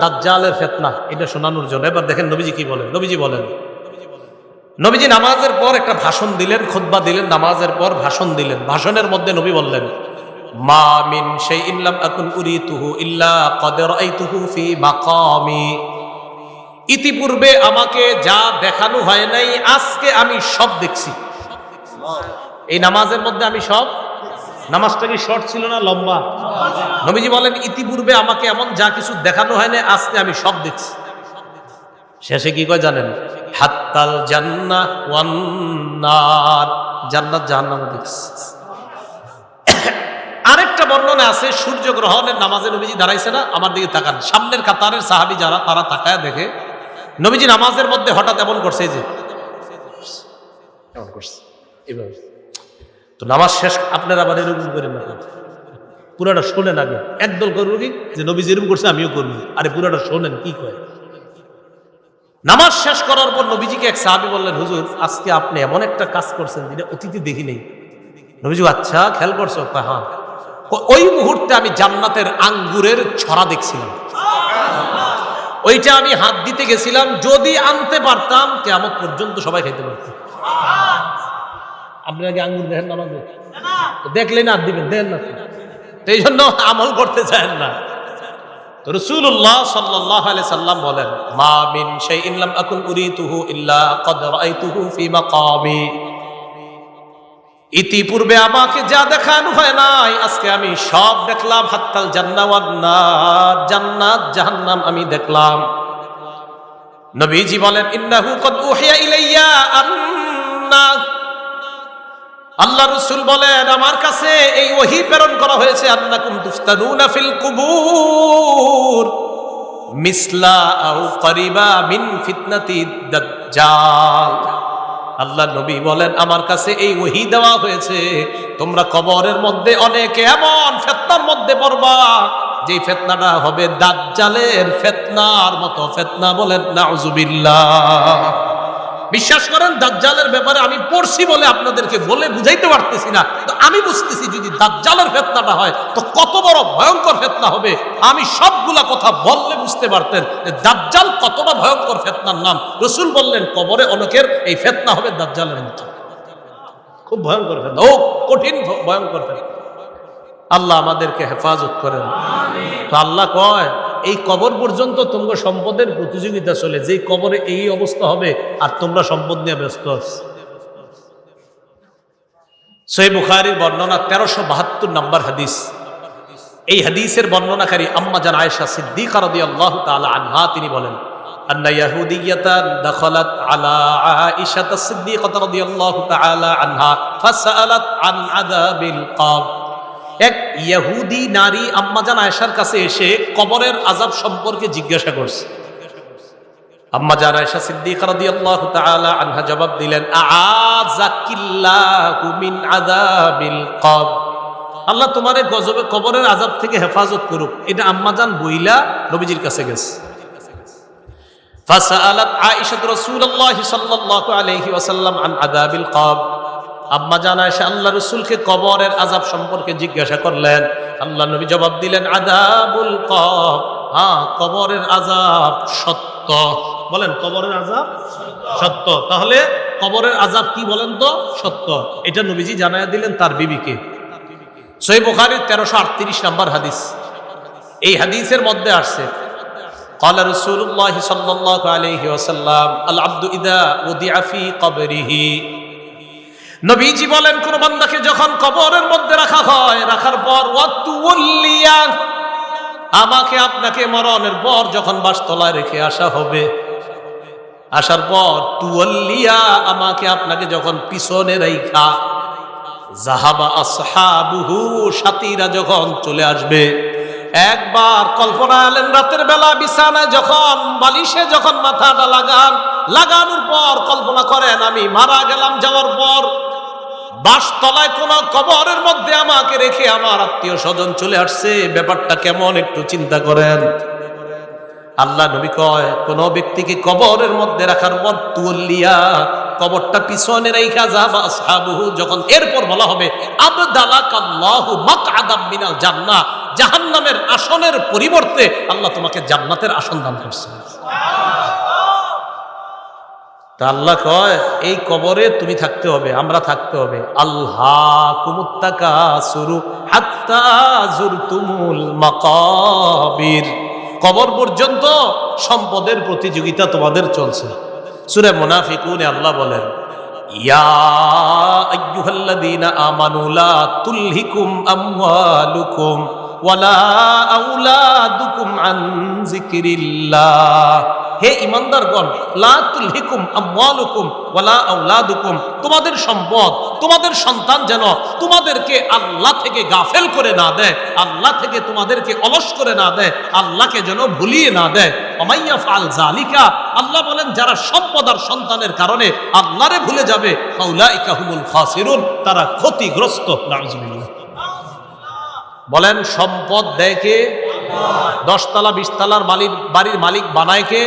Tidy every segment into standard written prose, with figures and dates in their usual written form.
দাজ্জালের ফিতনা এটা শোনানোর জন্য। এবার দেখেন নবীজি কি বলেন। নবীজি বলেন, নবীজি নামাজের পর একটা ভাষণ দিলেন, খুতবা দিলেন, নামাজের পর ভাষণ দিলেন। ভাষণের মধ্যে নবী বললেন, মা মিন শাইইন লাম আকুন উরিতুহু ইল্লা ক্বাদ রাআইতুহু ফি মাকামি। ইতিপূর্বে আমাকে যা দেখানো হয় নাই আজকে আমি সব দেখছি। এই নামাজের মধ্যে আমি সব। নামাজটা কি শর্ট ছিল না লম্বা? নবীজি বলেন, ইতিপূর্বে আমাকে এমন যা কিছু দেখানো হয় না আজকে আমি সব দেখছি। শেষে কি কয় জানেন? হাত্তাল জান্নাহ ওয়ান নার, জান্নাত জাহান্নাম দেখছি। আরেকটা বর্ণনা আছে, সূর্য গ্রহণের নামাজে নবীজি দাঁড়াইছে না, আমার দিকে তাকান, সামনের কাতারের সাহাবী যারা তারা তাকায় দেখে নবীজি নামাজের মধ্যে হঠাৎ এমন করছে, যে এমন করছে এইভাবে। তো নামাজ শেষ, আপনারা আবার এরকম করেন না, পুরাটা শোনেন আগে। একদল করবো কি যে নবীজি এরকম করছে আমিও করবো, আরে পুরাটা শোনেন কি কয়। নামাজ শেষ করার পর নবীজিকে এক সাহাবী বললেন, হুজুর আজকে আপনি এমন একটা কাজ করছেন যেটা অতীতে দেখি নেই। নবীজি, আচ্ছা খেয়াল করছো? হ্যাঁ। ওই মুহূর্তে আমি জান্নাতের আঙ্গুরের ছড়া দেখছিলাম, ওইটা আমি হাত দিতে গেছিলাম, যদি আনতে পারতাম কিয়ামত পর্যন্ত সবাই খাইতে পারতাম। আপনি আগে আঙ্গুর দেখেন নামাজে? দেখলেন হাত দিবেন, দেন না, এই জন্য আমল করতে চান না। রাসূলুল্লাহ সাল্লাল্লাহু আলাইহি সাল্লাম বলেন, মা মিন শাইইন লাম আকুন উরিতুহু ইল্লা ক্বাদ রাআইতুহু ফি মাকামি। ইতিপূর্বে আমাকে যা দেখানো হয় নাই আজকে আমি সব দেখলাম। হাত্তাল জান্নাহ ওয়ান নার, জান্নাত জাহান্নাম আমি দেখলাম। নবীজি বলেন, ইন্নাহু ক্বাদ উহিয়া ইলাইয়া আন্না, আল্লাহ রাসূল বলেন আমার কাছে এই ওহী প্রেরণ করা হয়েছে, আন্নাকুম তুফতানুনা ফিল কুবুর মিসলা আও করিবা মিন ফিতনাতি দাজ্জাল। আল্লাহ নবী বলেন আমার কাছে এই ওহী দেওয়া হয়েছে, তোমরা কবরের মধ্যে অনেকে এমন ফিতনার মধ্যে পড়বা যে ফিতনাটা হবে দাজ্জালের ফিতনার মতো ফিতনা। বলেন নাউজুবিল্লাহ। বিশ্বাস করেন দাজ্জালের ব্যাপারে আমি পড়ছি বলে আপনাদেরকে বলে বুঝাইতে পারতেছি না, তো আমি বুঝতেছি যদি দাজ্জালের ফিতনাটা হয় তো কত বড় ভয়ঙ্কর ফিতনা হবে। আমি সবগুলা কথা বললে বুঝতে পারতেন যে দাজ্জাল কতটা ভয়ঙ্কর ফিতনার নাম। রাসূল বললেন কবরে অনেকের এই ফিতনা হবে দাজ্জালের মতো, খুব ভয়ঙ্কর ফিতনা, ও কঠিন ভয়ঙ্কর ফিতনা। আল্লাহ আমাদেরকে হেফাজত করেন। তো আল্লাহ কয় এই কবর পর্যন্ত তোমরা সম্পদের প্রতিযোগিতা চলে, যে কবরে এই অবস্থা হবে আর তোমরা সম্পদ নিয়ে ব্যস্ত আছো। সহিহ বুখারীর বর্ণনা 1372 নম্বর হাদিস। এই হাদিসের বর্ণনাকারী আম্মা জান আয়েশা সিদ্দিকা রাদিয়াল্লাহু তাআলা আনহা, তিনি বলেন, আন্না ইয়াহুদিয়াতান দাখালাত আলা আয়েশা সিদ্দিকা রাদিয়াল্লাহু তাআলা আনহা ফাসালাত আন আযাবিল কবর। এক ইহুদি নারী আম্মাজান আয়েশার কাছে এসে কবরের আযাব সম্পর্কে জিজ্ঞাসা করছে। আম্মাজান আয়েশা সিদ্দিকা রাদিয়াল্লাহু তাআলা আনহা জবাব দিলেন, আযাকিল্লাহু মিন আযাবিল কবর, আল্লাহ তোমারে গজবে কবরের আযাব থেকে হেফাজত করুক। এটা আম্মাজান বইলা নবীজির কাছে গেছে। ফাসালাত আয়েশা রাসূলুল্লাহ সাল্লাল্লাহু আলাইহি ওয়াসাল্লাম আন আযাবিল কবর। আম্মা জান আয়েশা আল্লাহ রাসূলকে কবরের আযাব সম্পর্কে জিজ্ঞাসা করলেন। আল্লাহ নবী জবাব দিলেন, আযাবুল কবর, হ্যাঁ কবরের আযাব সত্য। বলেন কবরের আযাব সত্য। তাহলে কবরের আযাব কি বলেন তো? সত্য। এটা নবীজি জানায়া দিলেন তার বিবিকে। সহিহ বুখারীর 1338 নম্বর হাদিস। এই হাদিসের মধ্যে আসছে, ক্বালা রাসূলুল্লাহ সাল্লাল্লাহু আলাইহি ওয়াসাল্লাম, আল আবদু ইযা উদিআ ফি কবরিহি। নবীজি বলেন কোন বান্দাকে যখন কবরের মধ্যে রাখা হয়, রাখার পর ওয়াতুল্লিয়া, আমাকে আপনাকে মরণের পর যখন বাসতলায় রেখে আসা হবে, আসার পর তুওয়াল্লিয়া, আমাকে আপনাকে যখন পিছনে রাইখা, যাহাবা আসহাবুহু, সাথীরা যখন চলে আসবে। একবার কল্পনা আলেন রাতের বেলা বিছানায় যখন বালিশে যখন মাথাটা লাগানোর পর কল্পনা করেন আমি মারা গেলাম, যাওয়ার পর বাসতলায় কোন কবরের মধ্যে আমাকে রেখে আমার আত্মীয় স্বজন চলে আসছে, ব্যাপারটা কেমন একটু চিন্তা করেন। আল্লাহ নবী কয় কোন ব্যক্তিকে কবরের মধ্যে রাখার পর তুল্লিয়া, কবরটা পিছনে রাইখা যাবা আসহাবুহু, যখন এরপর বলা হবে আবদালাকাল্লাহু মাকআদাম মিনাল জান্নাহ, জাহান্নামের আসনের পরিবর্তে আল্লাহ তোমাকে জান্নাতের আসন দান করছেন। তা আল্লাহ কয় এই কবরে তুমি থাকতে হবে, আমরা থাকতে হবে। আল্লাহকুমুত তাকাসুরু হাত্তা যুরতুমুল মাকাবির, কবর পর্যন্ত সম্পদের প্রতিযোগিতা তোমাদের চলছে। সূরা মুনাফিকুনে আল্লাহ বলেন, ইয়া আইয়ুহাল্লাযীনা আমানু লা তুলহিকুম আমওয়ালুকুম ওয়ালা আওলাদুকুম আন যিকরিল্লাহ, হে ঈমানদারগণ, লা তুলহিকুম আমওয়ালুকুম ওয়ালা আওলাদুকুম, তোমাদের সম্পদ, তোমাদের সন্তান যেন তোমাদেরকে আল্লাহ থেকে গাফেল করে না দেয়, আল্লাহ থেকে তোমাদেরকে অলস করে না দেয়, আল্লাহকে যেন ভুলিয়ে না দেয়। ওমাইয়া ফাল যালিকা, আল্লাহ বলেন যারা সম্পদ আর সন্তানের কারণে আল্লাহরে ভুলে যাবে, ফাউলাইকা হুমুল খাসিরুন, তারা ক্ষতিগ্রস্ত। নাউযুবিল্লাহ। বলেন সম্পদ দেয় কে? 10 তলা 20 তলার বাড়ির মালিক বানায় কে?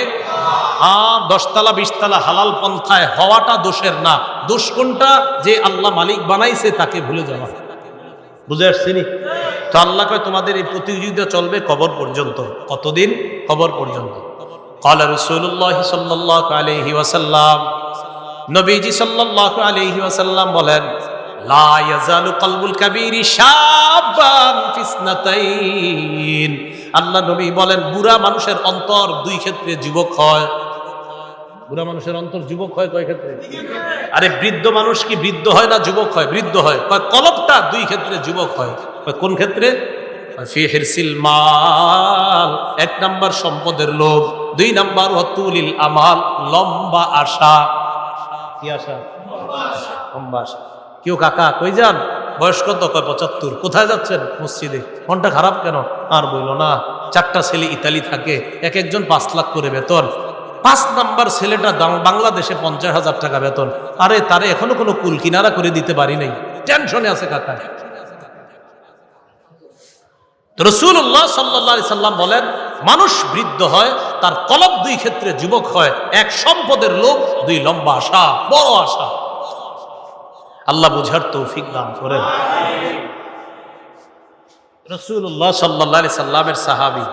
আর 10 তলা 20 তলা হালাল পন্থায় হওয়াটা দোষের না, দোষ কোনটা? যে আল্লাহ মালিক বানাইছে তাকে ভুলে যাওয়া। বুঝে আসছেনি? তো আল্লাহ কয় তোমাদের এই প্রতিযোগিতা চলবে কবর পর্যন্ত। কতদিন? কবর পর্যন্ত। ক্বালা রাসূলুল্লাহ সাল্লাল্লাহু আলাইহি ওয়াসাল্লাম, নবীজি সাল্লাল্লাহু আলাইহি ওয়াসাল্লাম বলেন, লা ইয়াজালু কলবুল কাবীরি শাবান ফিসনাতাইন, আল্লাহ নবী বলেন বুড়া মানুষের অন্তর 2 ক্ষেত্রে যুবক হয়। বুড়া মানুষের অন্তর যুবক হয় কয় ক্ষেত্রে? আরে বৃদ্ধ মানুষ কি বৃদ্ধ হয় না যুবক হয়? বৃদ্ধ হয়। কয় কলবটা 2 ক্ষেত্রে যুবক হয়। কয় কোন ক্ষেত্রে? ফি হিরসিল মাল, 1 নাম্বার সম্পদের লোভ, 2 নাম্বার ওয়াতুলিল আমাল, লম্বা আশা। কি আশা? লম্বা আশা। কেউ কাকা কই যান? বয়স কত? কয় 75। কোথায় যাচ্ছেন? মসজিদে। মনটা খারাপ কেন? আর বইলো না, 4টা ছেলে ইতালি থাকে, এক একজন 5 লাখ করে বেতন। 5 নাম্বার ছেলেটা বাংলাদেশে 50,000 টাকা বেতন। আরে তারে এখনো কোনো কুল কিনারা করে দিতে পারি নাই, টেনশনে আছে কাকা। রাসূলুল্লাহ সাল্লাল্লাহু আলাইহি সাল্লাম বলেন মানুষ বৃদ্ধ হয়, তার কলব 2 ক্ষেত্রে যুবক হয়। 1 সম্পদের লোভ, 2 লম্বা আশা, বড় আশা। আল্লাহ বুঝার তৌফিক দান করেন। রাসূলুল্লাহ সাল্লাল্লাহু আলাইহি সাল্লামের সাহাবী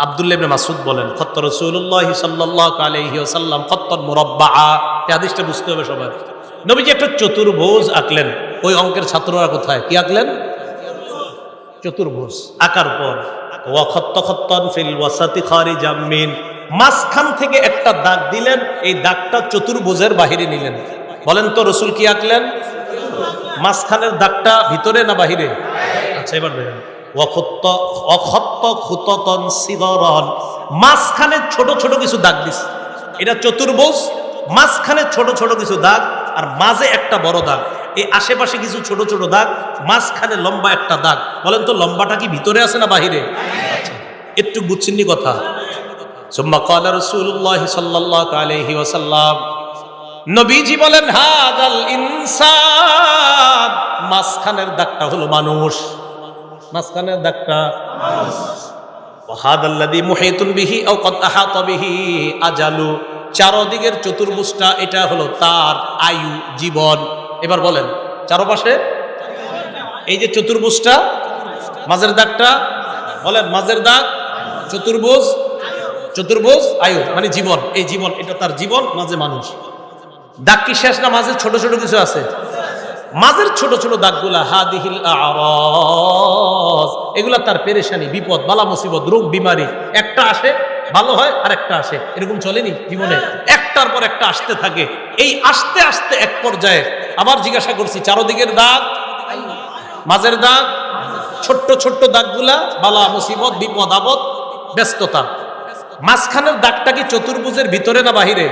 আব্দুল্লাহ ইবনে মাসউদ বলেন, খত্ত রাসূলুল্লাহ সাল্লাল্লাহু আলাইহি ওয়াসাল্লাম খত্তান মুরাব্বাআ। এই হাদিসটা বুঝতে হবে সবার। নবীজি একটা চতুর্ভুজ আঁকলেন। ওই অঙ্কের ছাত্ররা কোথায়? কি আঁকলেন? চতুর্ভুজ আঁকার পর ওয়া খত্ত খত্তান ফিল ওয়াসাতি খারিজাম মিন, মাঝখান থেকে একটা দাগ দিলেন। এই দাগটা চতুর্ভুজের বাহিরে নিলেন। বলেন তো রাসূল কি আঁকলেন? মাঝখানের দাগটা ভিতরে না বাহিরে? আচ্ছা এবার দেখেন, মাঝখানে ছোট ছোট কিছু দাগ দিস। এটা চতুর্ভুজ, মাঝখানে ছোট ছোট কিছু দাগ, আর মাঝে একটা বড় দাগ। এই আশেপাশে কিছু ছোট ছোট দাগ, মাঝখানে লম্বা একটা দাগ। বলেন তো লম্বাটা কি ভিতরে আছে না বাহিরে? আচ্ছা একটু বুঝছেন নি কথা? সুম্মা ক্বালা রাসূলুল্লাহ সাল্লাল্লাহু আলাইহি ওয়াসাল্লাম, নবীজি বলেন হাদাল ইনসান, মাঝখানের দাগটা হলো মানুষ। মাঝখানের দাগটা মানুষ। ওয়া হাদাল্লাযী মুহিতুন বিহি আও ক্বাদ আহাতা বিহি আজালু, চারদিকের চতুর্ভুজটা এটা হলো তার আয়ু, জীবন। এবার বলেন চারপাশে এই যে চতুর্ভুজটা, মাঝের দাগটা বলেন, মাঝের দাগ চতুর্ভুজ, চতুর্ভুজ আয়ু মানে জীবন। এই জীবন, এটা তার জীবন, মাঝে মানুষ। দাগ কি শেষ না মাঝে ছোট ছোট কিছু আছে? মাঝের ছোট ছোট দাগগুলা হাদিহিল আরাজ, এগুলা তার পেরেশানি, বিপদ, বালা মুসিবত, রোগ বিমারি। একটা আসে ভালো হয় আর একটা আসে, এরকম চলেনি জীবনে? একটার পর একটা আসতে থাকে। এই আসতে আসতে এক পর্যায়ে আবার জিজ্ঞাসা করছি, চারদিকের দাগ, মাঝের দাগ, ছোট্ট ছোট্ট দাগগুলা বালা মুসিবত, বিপদ আপদ, ব্যস্ততা। মাঝখানের দাগটা কি চতুর্ভুজের ভিতরে না বাহিরে?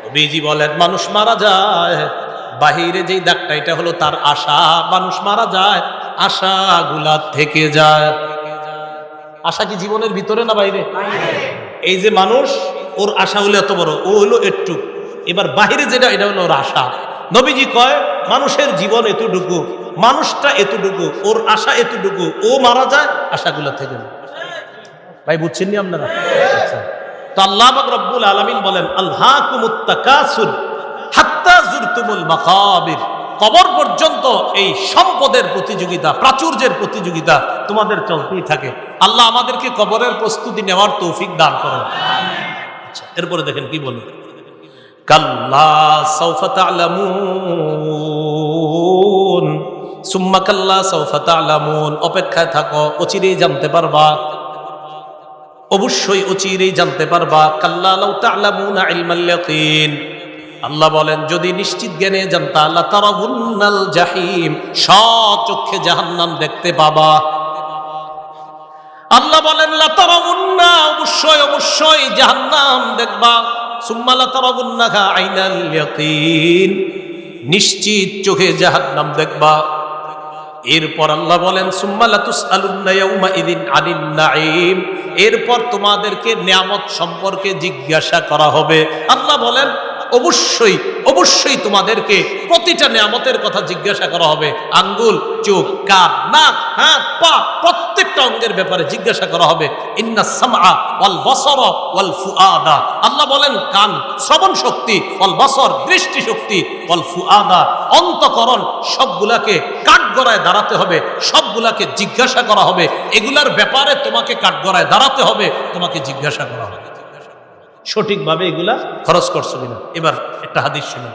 নবীজি বলেন মানুষ মারা যায়, বাহিরে যেই দাগটা এটা হলো তার আশা। মানুষ মারা যায়, আশাগুলা থেকে যায়। আশা কি জীবনের ভিতরে না বাইরে? এই যে মানুষ, ওর আশা হলো এত বড়, ও হলো একটু। এবার বাহিরে যেটা, এটা হলো ওর আশা। নবীজি কয় মানুষের জীবন এতটুকু, মানুষটা এতটুকু, ওর আশা এতটুকু, ও মারা যায়, আশাগুলা থেকে যায়। ভাই বুঝছেন নি আপনারা? আচ্ছা, তো আল্লাহ পাক রব্বুল আলামিন বলেন আল্লাহকুমুত তাকাসুর জুরতুমুল মাকাবির, কবর পর্যন্ত এই সম্পদের প্রতিযোগিতা, প্রাচুর্যের প্রতিযোগিতা তোমাদের চলতেই থাকে। আল্লাহ আমাদেরকে কবরের প্রস্তুতি নেওয়ার তৌফিক দান করেন। আচ্ছা, এরপরে দেখেন কি বলে, কাল্লা সাউফা তা'লামুন সুম্মা কাল্লা সাউফা তা'লামুন, অপেক্ষায় থাকো, অচিরেই জানতে পারবা, অবশ্যই অচিরেই জানতে পারবা। কাল্লা লাউ তা'লামুনা ইলমাল ইয়াকিন, আল্লাহ বলেন যদি নিশ্চিত জ্ঞানে জানতা, লা তারাবুন্নাল জাহিম, স্বচক্ষে জাহান্নাম দেখতে পাবা। আল্লাহ বলেন লা তারাবুন্না, অবশ্যই অবশ্যই জাহান্নাম দেখবা। সুম্মা লা তারাবুন্নাহা আইনাল ইয়াকিন, নিশ্চিত চোখে জাহান্নাম দেখবা। এরপর আল্লাহ বলেন সুম্মা লা তুসআলুন্না ইয়াউমা ইযিন আনিন নাঈম, এরপর তোমাদেরকে নিয়ামত সম্পর্কে জিজ্ঞাসা করা হবে। আল্লাহ বলেন অবশ্যই অবশ্যই তোমাদেরকে প্রতিটা নিয়ামতের কথা জিজ্ঞাসা করা হবে। আঙ্গুল, চোখ, কান, নাক, হাত, পা, প্রত্যেকটা অঙ্গের ব্যাপারে জিজ্ঞাসা করা হবে। ইন্নাস সামআ ওয়াল বাসারা ওয়াল ফুআদা, আল্লাহ বলেন কান শ্রবণ শক্তি, ওয়াল বাসর দৃষ্টি শক্তি, ওয়াল ফুআদা অন্তঃকরণ, সবগুলাকে কাঠগড়ায় দাঁড়াতে হবে, সবগুলাকে জিজ্ঞাসা করা হবে। এগুলার ব্যাপারে তোমাকে কাঠগড়ায় দাঁড়াতে হবে, তোমাকে জিজ্ঞাসা করা হবে সঠিকভাবে এগুলা খরচ করছো কিনা। এবার একটা হাদিস শুনুন,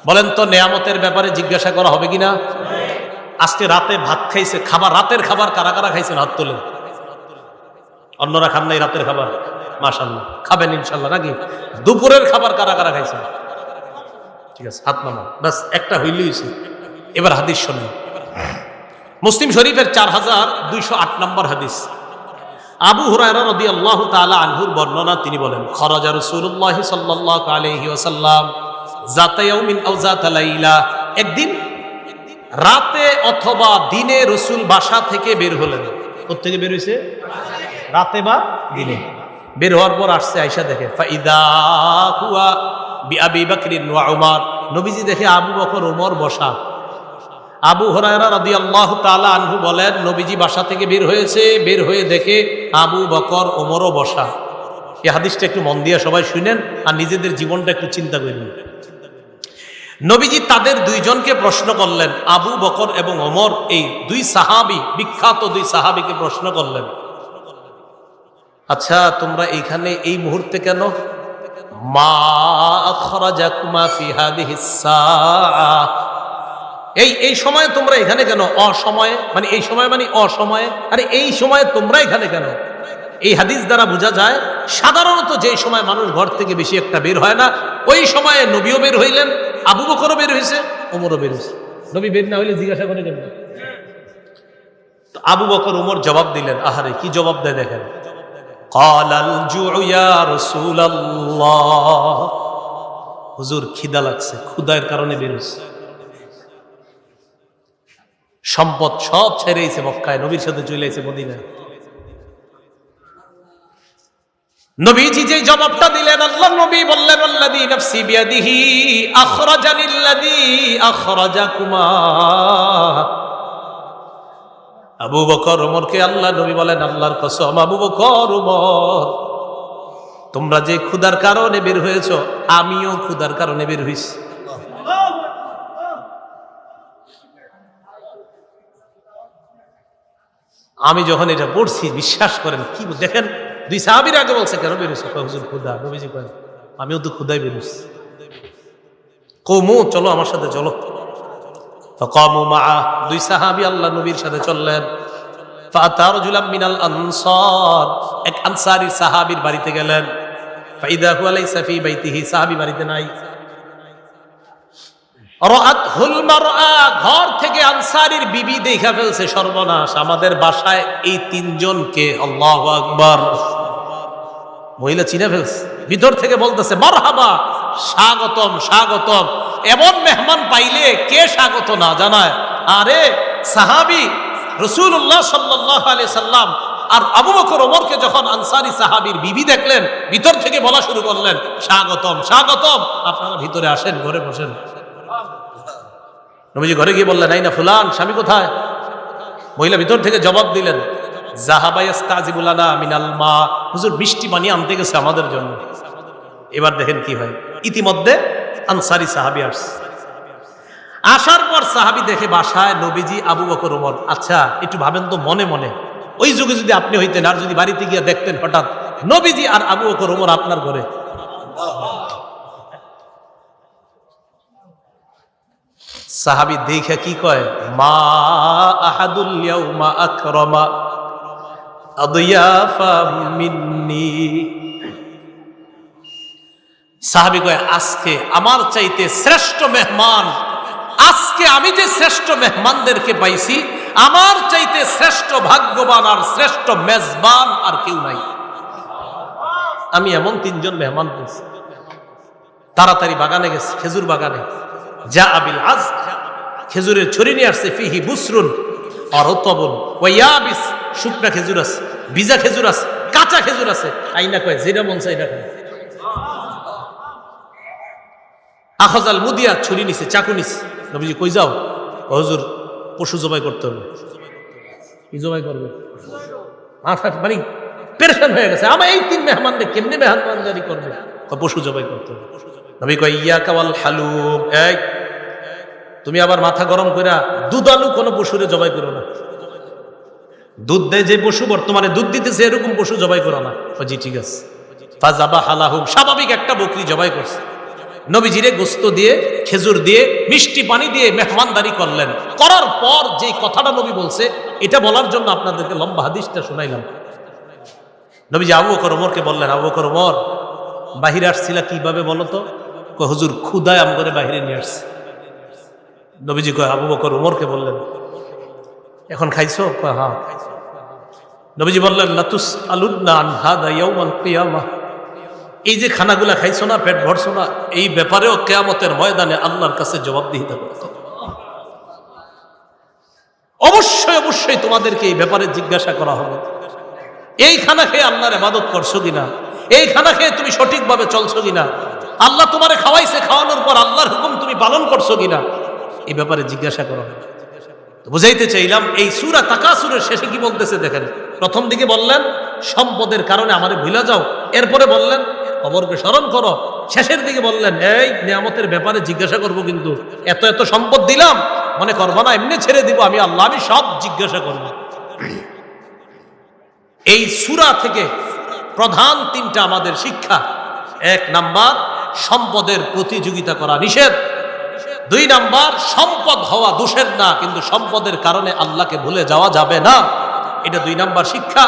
বলেন তো নেয়ামতের ব্যাপারে জিজ্ঞাসা করা হবে কিনা? আজকে রাতে ভাত খাইছে, খাবার, রাতের খাবার কারা কারা খাইছেন হাত তোলেন। অন্যরা খান নাই রাতের খাবার? মাশাআল্লাহ, খাবেন ইনশাআল্লাহ নাকি? দুপুরের খাবার কারা কারা খাইছেন? ঠিক আছে, হাত নামা, বাস একটা হইলেই। এবার হাদিস শুনুন, মুসলিম শরীফের 4208 নম্বর হাদিস। আবু হুরায়রা রাদিয়াল্লাহু তাআলা আনহুর বর্ণনা, তিনি বলেন খরাজা রাসূলুল্লাহ সাল্লাল্লাহু আলাইহি ওয়াসাল্লাম যাতা ইয়াউমিন আও যাতা লাইলা, একদিন রাতে অথবা দিনে রাসূল বাসা থেকে বের হলেন। কোথা থেকে বের হইছে? রাতে বা দিনে। বের হওয়ার পর আসছে, আয়েশা দেখে ফাইদা হুয়া বিআবি বকরিন ওয়া উমর, নবীজি দেখে আবু বকর ওমর বসা। আবু হুরায়রা রাদিয়াল্লাহু তাআলা আনহু বলেন নবীজি বাসা থেকে বের হয়েছে, বের হয়ে দেখে আবু বকর ওমরও বসা। এই হাদিসটা একটু মন দিয়ে সবাই শুনেন আর নিজেদের জীবনটা একটু চিন্তা করবেন। নবীজি তাদের দুইজনকে প্রশ্ন করলেন, আবু বকর এবং ওমর, এই দুই সাহাবী, বিখ্যাত দুই সাহাবীকে প্রশ্ন করলেন, আচ্ছা তোমরা এইখানে এই মুহূর্তে কেন? মা আখরাজাকুমা ফি হাদিহিস সাআ, এই সময়ে তোমরা এখানে কেন? অসময়ে মানে এই সময় মানে অসময়ে, আরে এই সময়ে তোমরা এখানে কেন? এই হাদিস দ্বারা বোঝা যায় সাধারণত যে সময় মানুষ ঘর থেকে বেশি একটা বের হয় না, ওই সময়ে নবীও বের হইলেন, আবু বকরও বের হয়েছে, ওমরও বের হয়েছে। নবী বের না হইলে জিজ্ঞাসা করে কেন? আবু বকর ওমর জবাব দিলেন, আহারে কি জবাব দেয় দেখেন, ক্বালাল জুউ ইয়া রাসূলুল্লাহ, হুজুর খিদা লাগছে, ক্ষুধার কারণে বের হয়েছে। সম্পদ সব ছেড়েছে মক্কায়, নবীর সাথে চলে এসেছে মদিনায়। নবীজি যে জবাবটা দিলেন, আল্লাহ নবী বললেন আল্লাযী নাফসি বিয়াদিহি আখরাজানিল্লাযী আখরাজাকুমা। আবু বকর ওমরকে আল্লাহ নবী বলেন, আল্লাহর কসম আবু বকর ওমর, তোমরা যে ক্ষুধার কারণে বের হয়েছ, আমিও ক্ষুধার কারণে বের হইছি। আমি যখন এটা পড়ছি, বিশ্বাস করেন, কি দেখেন দুই সাহাবীর আগে বলছে কেন বেরোছে? হুজুর ক্ষুধা। নবীজি করেন আমিও তো ক্ষুধায় বেরোছি। কৌমু চলো আমার সাথে চলো। ফাকামু মাআ, দুই সাহাবী আল্লাহ নবীর সাথে চললেন। ফাআতা রাজুলাম মিনাল আনসার, এক আনসারী সাহাবীর বাড়িতে গেলেন। ফাইদা হুয়া লাইসা ফি বাইতিহি, সাহাবী বাড়িতে নাই। রাআতহুল মারআ, ঘর থেকে আনসারীর বিবি দেখা ফেলছে, সর্বনাশ, আমাদের বাসায় এই তিনজনকে, আল্লাহু আকবার, মহিলা চিনে ফেলছে। ভিতর থেকে বলতেছে মারহাবা, স্বাগতম স্বাগতম। এমন মেহমান পাইলে কে স্বাগত না জানায়? আরে সাহাবী রাসূলুল্লাহ সাল্লাল্লাহু আলাইহি সাল্লাম আর আবু বকর ওমরকে যখন আনসারী সাহাবীর বিবি দেখলেন, ভিতর থেকে বলা শুরু করলেন স্বাগতম স্বাগতম, আপনারা ভিতরে আসেন, ঘরে বসেন। নবীজি ঘরে গিয়ে বললেন, এই না ফুলান, স্বামী কোথায়? মহিলা ভিতর থেকে জবাব দিলেন, যাহাবা ইস্তাজিবু লানা মিনাল মা, হুজুর বৃষ্টি পানি আনতে গেছে আমাদের জন্য। এবার দেখেন কি হয়, ইতিমধ্যে আনসারী সাহাবী আসছে। আসার পর সাহাবী দেখে বাসায় নবীজি, আবু বকর, ওমর। আচ্ছা একটু ভাবেন তো মনে মনে, ওই যুগে যদি আপনি হইতেন আর যদি বাড়িতে গিয়ে দেখতেন হঠাৎ নবীজি আর আবু বকর, ওমর আপনার ঘরে, সাহাবী দেখে কি কয়, মা আহাদুল ইয়াউমা আকরামা আদিয়াফা মিন্নি। সাহাবী কয় আজকে আমার চাইতে শ্রেষ্ঠ মেহমান, আজকে আমি যে শ্রেষ্ঠ মেহমানদেরকে পাইছি, আমার চাইতে শ্রেষ্ঠ ভাগ্যবান আর শ্রেষ্ঠ মেজবান আর কেউ নাই। আমি এমন 3 জন মেহমান পেয়েছি। তাড়াতাড়ি বাগানে গেছে, খেজুর বাগানে। যা আবিল আজ, খেজুরের ছড়ি নিয়ে আসছে। ফিহি বুসরুন আর রতবুন ওয়া ইয়াবিস, শুকনা খেজুর আছে, ভিজা খেজুর আছে, কাঁচা খেজুর আছে। আইনা কয় যেটা মন চাই এটা খায়। আখজাল মুদিয়া, ছুরি নিছে, চাকু নিছে। নবীজি কই যাও? হুজুর পশু জবাই করতে হবে। কি জবাই করবে? মাথা মানে পেরেশান হয়ে গেছে। আমার এই 3 মেহমানকে কেমনে মেহমানদারি করবে? পশু জবাই করতে হবে। নবী কয় ইয়াকা ওয়াল হালুব, এই তুমি আবার মাথা গরম কইরা দুধালু কোনো পশুরে জবাই করো না। দুধ দেয় যে পশু, বর্তমানে দুধ দিতেছে, এরকম পশু জবাই করো না। জি ঠিক আছে। ফাজাবা হালাহুম, স্বাভাবিক একটা বকরি জবাই করছে। নবীজিরে গোস্ত দিয়ে, খেজুর দিয়ে, মিষ্টি পানি দিয়ে মেহমানদারি করলেন। করার পর যে কথাটা নবী বলছে, এটা বলার জন্য আপনাদেরকে লম্বা হাদিসটা শোনাইলাম। নবীজি আবু বকর ওমরকে বললেন, আবু বকর ওমর, বাহিরে আসছিলা কিভাবে বলো তো? কয় হুজুর ক্ষুধায় আম করে বাহিরে নিয়ে আসছে। নবীজি কয় আবু বকর ওমরকে বললেন, এখন খাইছো? কয় হ্যাঁ। নবীজি বললেন, লাতুস আলুন্না আন হাদা ইয়াউমাল কিয়ামাহ, এই যে খানাগুলা খাইছো না, পেট ভরছো না, এই ব্যাপারেও কিয়ামতের ময়দানে আল্লাহর কাছে জবাবদিহিতা করতে হবে। অবশ্যই অবশ্যই তোমাদেরকে এই ব্যাপারে জিজ্ঞাসা করা হবে। এই খানা খেয়ে আল্লাহর ইবাদত করছো কিনা? এই খানা খেয়ে তুমি সঠিকভাবে চলছো কিনা? আল্লাহ তোমারে খাওয়াইছে, খাওয়ানোর পর আল্লাহর হুকুম তুমি পালন করছো কিনা? এই ব্যাপারে জিজ্ঞাসা করা হবে। বুঝাইতে চাইলাম, এই সূরা তাকাসুরের শেষে কি বলতেছে দেখেন। প্রথম দিকে বললেন সম্পদের কারণে আমারে ভুলে যাও, এরপরে বললেন কবরকে স্মরণ করো, শেষের দিকে বললেন এই নিয়ামতের ব্যাপারে জিজ্ঞাসা করব, কিন্তু এত এত সম্পদ দিলাম, মনে করবো না এমনি ছেড়ে দিব আমি আল্লাহ, আমি সব জিজ্ঞাসা করব। এই সূরা থেকে প্রধান 3টা আমাদের শিক্ষা। 1 নাম্বার, সম্পদের প্রতিযোগিতা করা নিষেধ। 2 নাম্বার, সম্পদ হওয়া দোষের না, কিন্তু সম্পদের কারণে আল্লাহকে ভুলে যাওয়া যাবে না, এটা 2 নাম্বার শিক্ষা।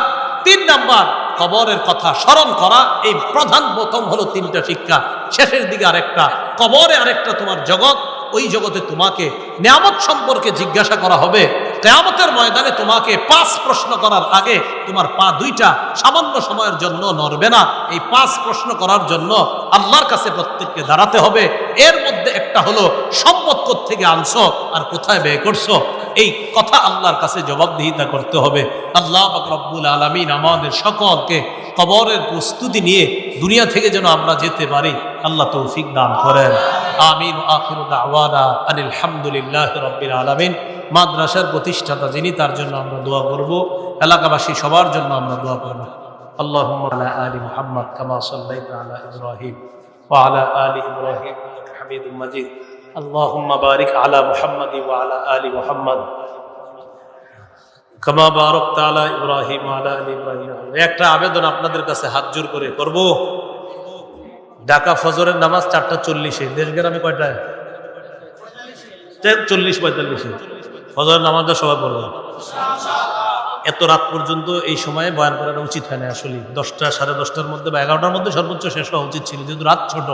3 নাম্বার, কবরের কথা স্মরণ করা। এই প্রধান প্রথম হলো 3টা শিক্ষা। শেষের দিকে আরেকটা, কবরে আরেকটা তোমার জগৎ, ওই জগতে তোমাকে নিয়ামত সম্পর্কে জিজ্ঞাসা করা হবে। কিয়ামতের ময়দানে তোমাকে 5 প্রশ্ন করার আগে তোমার পা 2টা সামান্য সময়ের জন্য নড়বে না। এই 5 প্রশ্ন করার জন্য আল্লাহর কাছে প্রত্যেককে দাঁড়াতে হবে। এর মধ্যে একটা হলো সম্পদ কোত্থেকে আনছো আর কোথায় ব্যয় করছো, এই কথা আল্লাহর কাছে জবাবদিহিতা করতে হবে। আল্লাহ পাক রব্বুল আলামিন আমাদের সকলকে কবরের প্রস্তুতি নিয়ে দুনিয়া থেকে যেন আমরা যেতে পারি, আল্লাহ তৌফিক দান করেন। আমিন। আখিরু দাওয়ানা আনিল হামদুলিল্লাহি রাব্বিল আলামিন। মাদ্রাসার প্রতিষ্ঠাতা যিনি, তার জন্য আমরা দোয়া করব। এলাকাবাসী সবার জন্য আমরা দোয়া করব। আল্লাহুম্মা আলা আলি মুহাম্মদ কামা সাল্লাইতা আলা ইব্রাহিম ওয়া আলা আলি ইব্রাহিম ইন্নাকা হামিদুম মাজিদ। আল্লাহুম্মা বারিক আলা মুহাম্মাদ ওয়া আলা আলি মুহাম্মদ কামা বারাকতা আলা ইব্রাহিম ওয়া আলা আলি ইব্রাহিম। একটা আবেদন আপনাদের কাছে হাত জোর করে করব। ঢাকা ফজরের নামাজ 4:40-এ, দেশ গ্রামে কয়টায়? 40-45-এ ফজরের নামাজটা সবাই পড়বে। এত রাত পর্যন্ত এই সময়ে বয়ান করাটা উচিত হয় না আসলে। 10টা, 10:30টার মধ্যে বা 11টার মধ্যে সর্বোচ্চ শেষ হওয়া উচিত ছিল, যেহেতু রাত ছোট।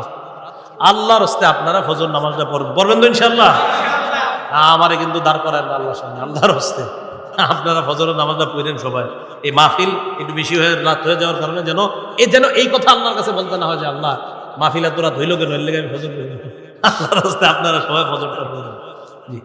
আল্লাহর হস্তে আপনারা ফজর নামাজটা পড়বেন তো ইনশাআল্লাহ। আমারে কিন্তু দাঁড় করায় না আল্লাহর সামনে, আল্লাহর হস্তে আপনারা ফজরের নামাজটা পড়েন সবাই। এই মাহফিল একটু বেশি হয়ে রাত হয়ে যাওয়ার কারণে যেন এই কথা আল্লাহর কাছে বলতে না হয় যে আল্লাহ মাহফিল এত রাত হইল কেন, এর লেগে আমি ফজর পড়ি। আল্লাহর হস্তে আপনারা সবাই ফজরটা পড়বেন। জি।